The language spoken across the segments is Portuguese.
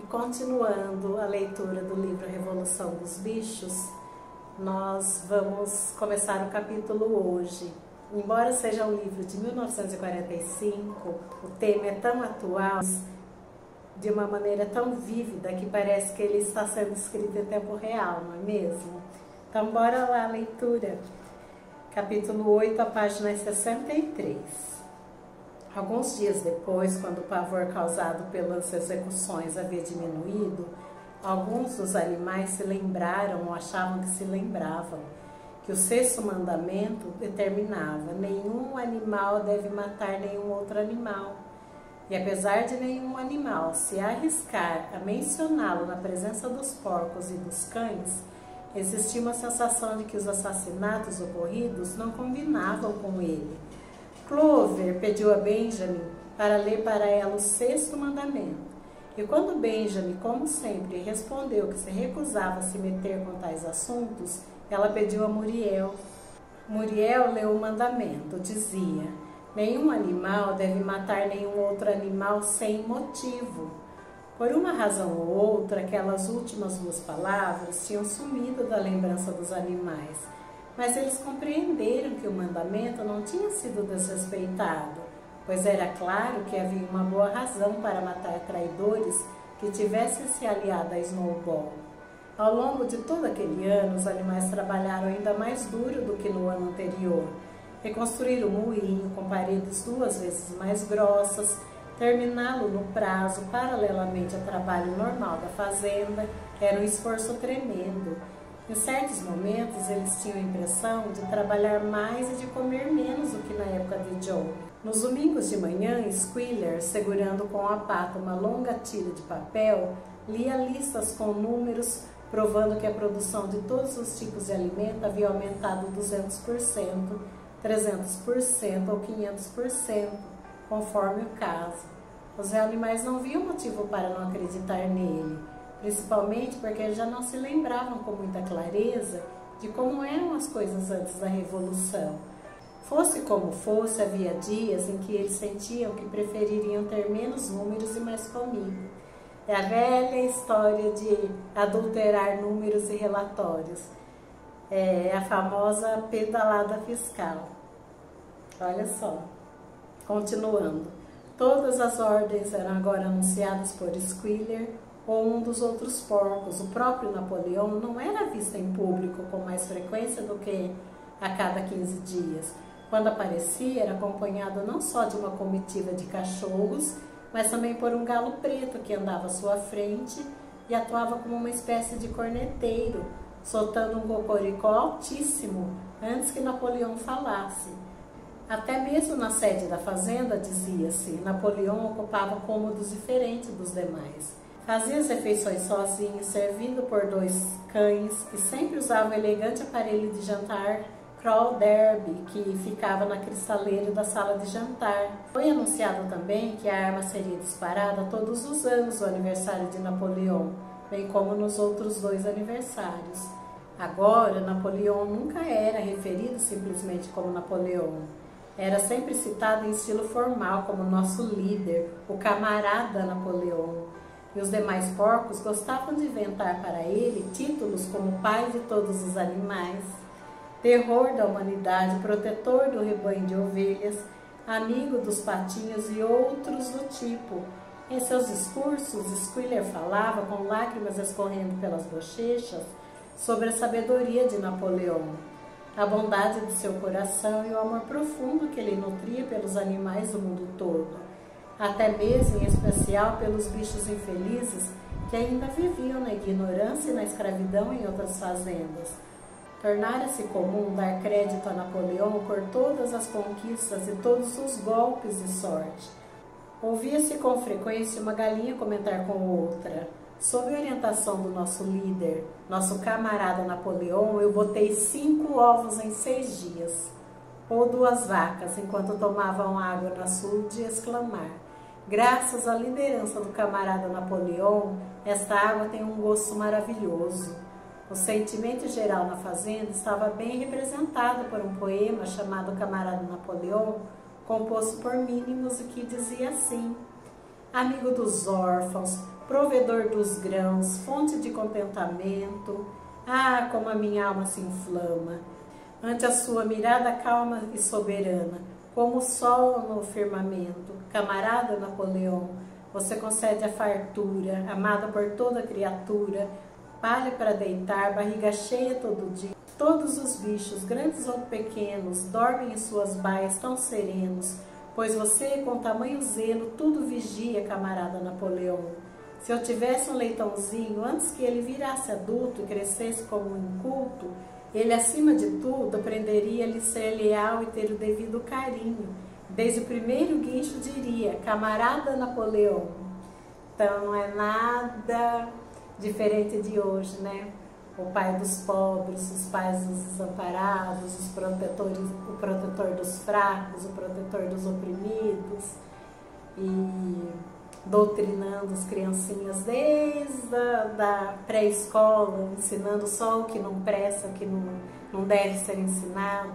E continuando a leitura do livro Revolução dos Bichos, nós vamos começar o capítulo hoje. Embora seja um livro de 1945, o tema é tão atual, de uma maneira tão vívida, que parece que ele está sendo escrito em tempo real, não é mesmo? Então, bora lá a leitura. Capítulo 8, a página 63. Alguns dias depois, quando o pavor causado pelas execuções havia diminuído, alguns dos animais se lembraram ou achavam que se lembravam que o sexto mandamento determinava: nenhum animal deve matar nenhum outro animal. E apesar de nenhum animal se arriscar a mencioná-lo na presença dos porcos e dos cães, existia uma sensação de que os assassinatos ocorridos não combinavam com ele. Clover pediu a Benjamin para ler para ela o sexto mandamento. E quando Benjamin, como sempre, respondeu que se recusava a se meter com tais assuntos, ela pediu a Muriel. Muriel leu o mandamento. Dizia: nenhum animal deve matar nenhum outro animal sem motivo. Por uma razão ou outra, aquelas últimas duas palavras tinham sumido da lembrança dos animais, mas eles compreenderam que o mandamento não tinha sido desrespeitado, pois era claro que havia uma boa razão para matar traidores que tivessem se aliado a Snowball. Ao longo de todo aquele ano, os animais trabalharam ainda mais duro do que no ano anterior. Reconstruir o moinho com paredes 2 vezes mais grossas, terminá-lo no prazo paralelamente ao trabalho normal da fazenda, era um esforço tremendo. Em certos momentos, eles tinham a impressão de trabalhar mais e de comer menos do que na época de Joe. Nos domingos de manhã, Squealer, segurando com a pata uma longa tira de papel, lia listas com números, provando que a produção de todos os tipos de alimento havia aumentado 200%, 300% ou 500%, conforme o caso. Os animais não viam motivo para não acreditar nele, principalmente porque já não se lembravam com muita clareza de como eram as coisas antes da Revolução. Fosse como fosse, havia dias em que eles sentiam que prefeririam ter menos números e mais comida. É a velha história de adulterar números e relatórios. É a famosa pedalada fiscal. Olha só, continuando. Todas as ordens eram agora anunciadas por Squealer ou um dos outros porcos. O próprio Napoleão não era visto em público com mais frequência do que a cada 15 dias. Quando aparecia, era acompanhado não só de uma comitiva de cachorros, mas também por um galo preto que andava à sua frente e atuava como uma espécie de corneteiro, soltando um cocoricó altíssimo antes que Napoleão falasse. Até mesmo na sede da fazenda, dizia-se, Napoleão ocupava cômodos diferentes dos demais. Fazia as refeições sozinho, servido por 2 cães, que sempre usavam o elegante aparelho de jantar Crawl Derby, que ficava na cristaleira da sala de jantar. Foi anunciado também que a arma seria disparada todos os anos do aniversário de Napoleão, bem como nos outros 2 aniversários. Agora, Napoleão nunca era referido simplesmente como Napoleão. Era sempre citado em estilo formal como nosso líder, o camarada Napoleão. E os demais porcos gostavam de inventar para ele títulos como pai de todos os animais, terror da humanidade, protetor do rebanho de ovelhas, amigo dos patinhos e outros do tipo. Em seus discursos, Squealer falava, com lágrimas escorrendo pelas bochechas, sobre a sabedoria de Napoleão, a bondade de seu coração e o amor profundo que ele nutria pelos animais do mundo todo, até mesmo em especial pelos bichos infelizes que ainda viviam na ignorância e na escravidão em outras fazendas. Tornara-se comum dar crédito a Napoleão por todas as conquistas e todos os golpes de sorte. Ouvia-se com frequência uma galinha comentar com outra: sob a orientação do nosso líder, nosso camarada Napoleão, eu botei 5 ovos em 6 dias. Ou 2 vacas, enquanto tomavam água no açude, exclamar: graças à liderança do camarada Napoleão, esta água tem um gosto maravilhoso. O sentimento geral na fazenda estava bem representado por um poema chamado Camarada Napoleão, composto por Mínimos e que dizia assim: amigo dos órfãos, provedor dos grãos, fonte de contentamento. Ah, como a minha alma se inflama ante a sua mirada calma e soberana, como o sol no firmamento. Camarada Napoleão, você concede a fartura, amada por toda criatura, palha para deitar, barriga cheia todo dia. Todos os bichos, grandes ou pequenos, dormem em suas baias tão serenos, pois você, com tamanho zelo, tudo vigia, camarada Napoleão. Se eu tivesse um leitãozinho, antes que ele virasse adulto e crescesse como um inculto, ele, acima de tudo, aprenderia-lhe ser leal e ter o devido carinho. Desde o primeiro guincho diria, camarada Napoleão. Então, não é nada diferente de hoje, né? O pai dos pobres, os pais dos desamparados, o protetor dos fracos, o protetor dos oprimidos, e doutrinando as criancinhas desde a pré-escola, ensinando só o que não presta, o que não deve ser ensinado,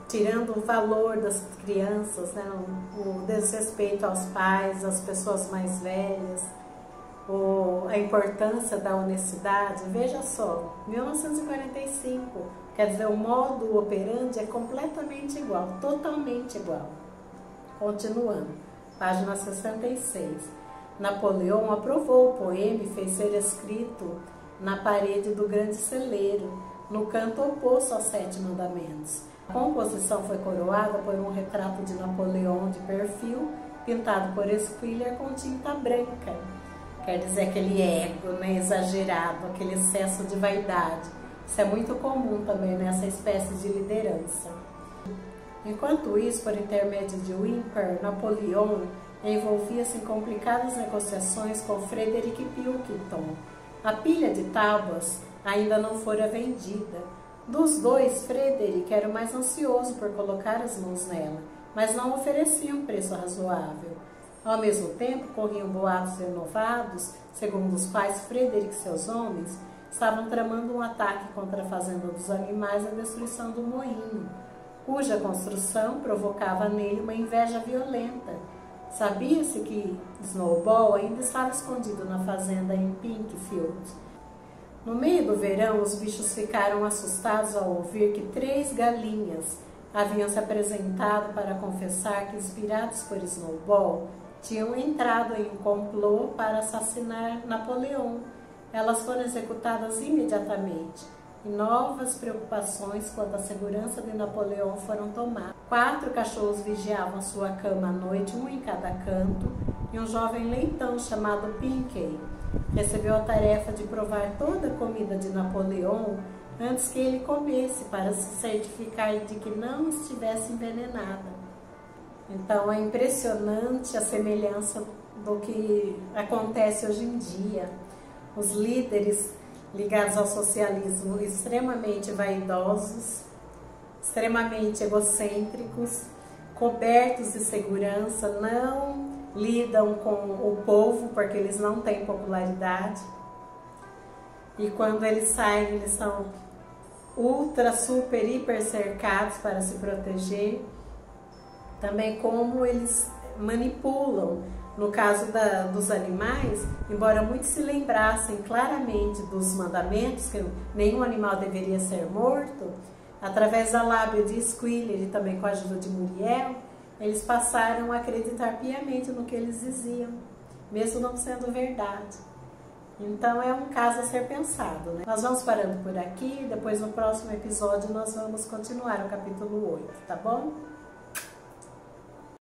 tirando o valor das crianças, né? O desrespeito aos pais, às pessoas mais velhas, a importância da honestidade. Veja só, 1945, quer dizer, o modo operandi é completamente igual, totalmente igual. Continuando, página 66. Napoleão aprovou o poema e fez ser escrito na parede do grande celeiro, no canto oposto aos 7 mandamentos. A composição foi coroada por um retrato de Napoleão de perfil, pintado por Esquiller com tinta branca. Quer dizer, aquele ego, né, exagerado, aquele excesso de vaidade. Isso é muito comum também nessa espécie de liderança. Enquanto isso, por intermédio de Whymper, Napoleão envolvia-se em complicadas negociações com Frederick Pilkington. A pilha de tábuas ainda não fora vendida. Dos dois, Frederick era o mais ansioso por colocar as mãos nela, mas não oferecia um preço razoável. Ao mesmo tempo, corriam boatos renovados, segundo os quais Frederick e seus homens estavam tramando um ataque contra a fazenda dos animais e a destruição do moinho, cuja construção provocava nele uma inveja violenta. Sabia-se que Snowball ainda estava escondido na fazenda em Pinkfield. No meio do verão, os bichos ficaram assustados ao ouvir que 3 galinhas haviam se apresentado para confessar que, inspirados por Snowball, tinham entrado em um complô para assassinar Napoleão. Elas foram executadas imediatamente e novas preocupações quanto à segurança de Napoleão foram tomadas. 4 cachorros vigiavam sua cama à noite, um em cada canto, e um jovem leitão chamado Pinkey recebeu a tarefa de provar toda a comida de Napoleão antes que ele comesse, para se certificar de que não estivesse envenenada. Então é impressionante a semelhança do que acontece hoje em dia. Os líderes ligados ao socialismo extremamente vaidosos, extremamente egocêntricos, cobertos de segurança, não lidam com o povo porque eles não têm popularidade. E quando eles saem, eles são ultra, super, hiper cercados para se proteger. Também como eles manipulam, no caso dos animais, embora muitos se lembrassem claramente dos mandamentos, que nenhum animal deveria ser morto, através da lábia de Esquiller e também com a ajuda de Muriel, eles passaram a acreditar piamente no que eles diziam, mesmo não sendo verdade. Então é um caso a ser pensado, né? Nós vamos parando por aqui, depois no próximo episódio nós vamos continuar o capítulo 8, tá bom?